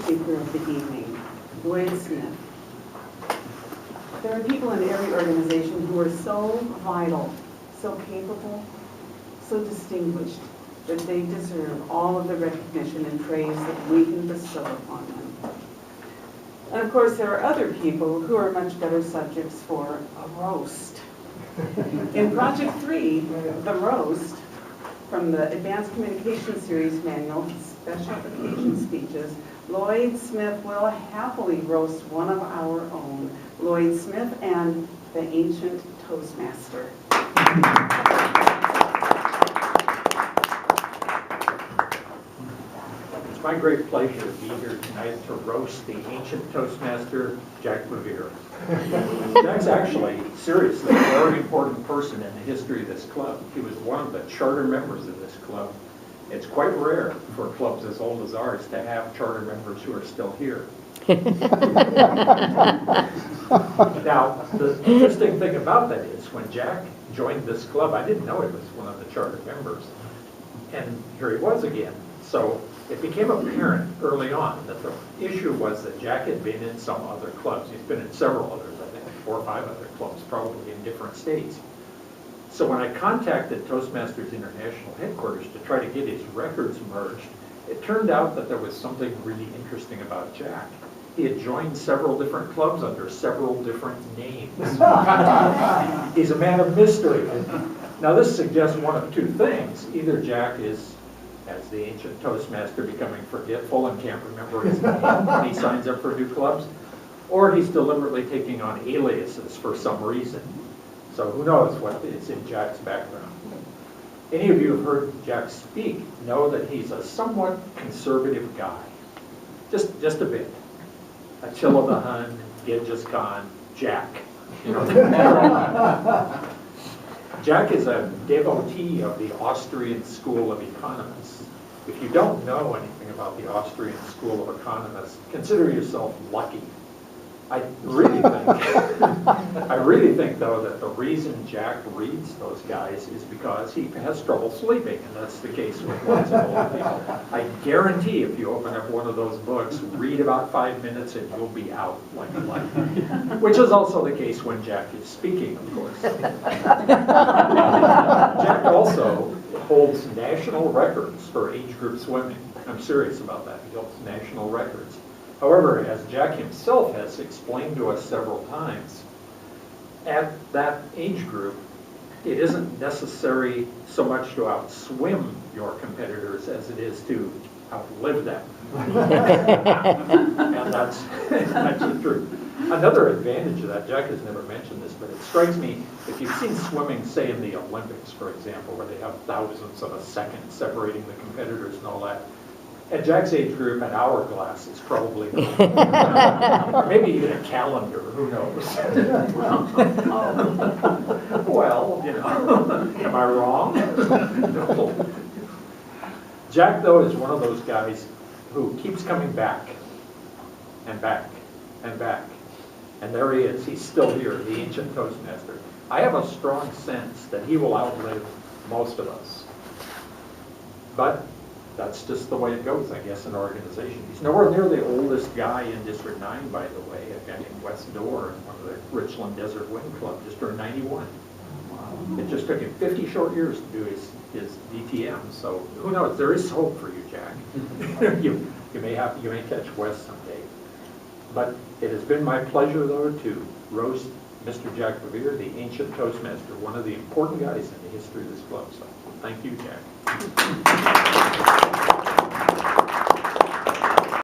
speaker of the evening, Lloyd Smith. There are people in every organization who are so vital, so capable, so distinguished, that they deserve all of the recognition and praise that we can bestow upon them. And of course, there are other people who are much better subjects for a roast. In Project 3, The Roast, from the Advanced Communication Series Manual, Special Occasion Speeches, Lloyd Smith will happily roast one of our own, Lloyd Smith and the Ancient Toastmaster. It's my great pleasure to be here tonight to roast the Ancient Toastmaster, Jack Bevere. Jack's actually, seriously, a very important person in the history of this club. He was one of the charter members of this club. It's quite rare for clubs as old as ours to have charter members who are still here. Now, the interesting thing about that is when Jack joined this club, I didn't know he was one of the charter members. And here he was again. So it became apparent early on that the issue was that Jack had been in some other clubs. He's been in several others, I think, 4 or 5 other clubs, probably in different states. So when I contacted Toastmasters International headquarters to try to get his records merged, it turned out that there was something really interesting about Jack. He had joined several different clubs under several different names. He's a man of mystery. Now this suggests one of 2 things. Either Jack is, as the Ancient Toastmaster, becoming forgetful and can't remember his name when he signs up for new clubs, or he's deliberately taking on aliases for some reason. So who knows what is in Jack's background. Any of you who have heard Jack speak know that he's a somewhat conservative guy. Just a bit. Attila the Hun, Genghis Khan, Jack. You know, Jack is a devotee of the Austrian School of Economists. If you don't know anything about the Austrian School of Economists, consider yourself lucky. I really think, though, that the reason Jack reads those guys is because he has trouble sleeping, and that's the case with lots of old people. I guarantee if you open up one of those books, read about 5 minutes, and you'll be out like a light. Which is also the case when Jack is speaking, of course. Jack also holds national records for age group swimming. I'm serious about that. He holds national records. However, as Jack himself has explained to us several times, at that age group, it isn't necessary so much to outswim your competitors as it is to outlive them. And that's the truth. Another advantage of that, Jack has never mentioned this, but it strikes me, if you've seen swimming, say in the Olympics, for example, where they have thousandths of a second separating the competitors and all that, at Jack's age group, an hourglass is probably, or maybe even a calendar, who knows? Well, you know, am I wrong? No. Jack, though, is one of those guys who keeps coming back and back and back. And there he is, he's still here, the Ancient Toastmaster. I have a strong sense that he will outlive most of us. But that's just the way it goes, I guess, in an organization. He's nowhere near the oldest guy in District 9, by the way, a guy named Wes Dorr, one of the Richland Desert Wind Club, just turned 91. Wow. It just took him 50 short years to do his DTM, so who knows, there is hope for you, Jack. you may catch Wes someday. But it has been my pleasure, though, to roast Mr. Jack Bevere, the Ancient Toastmaster, one of the important guys in the history of this club. So thank you, Jack.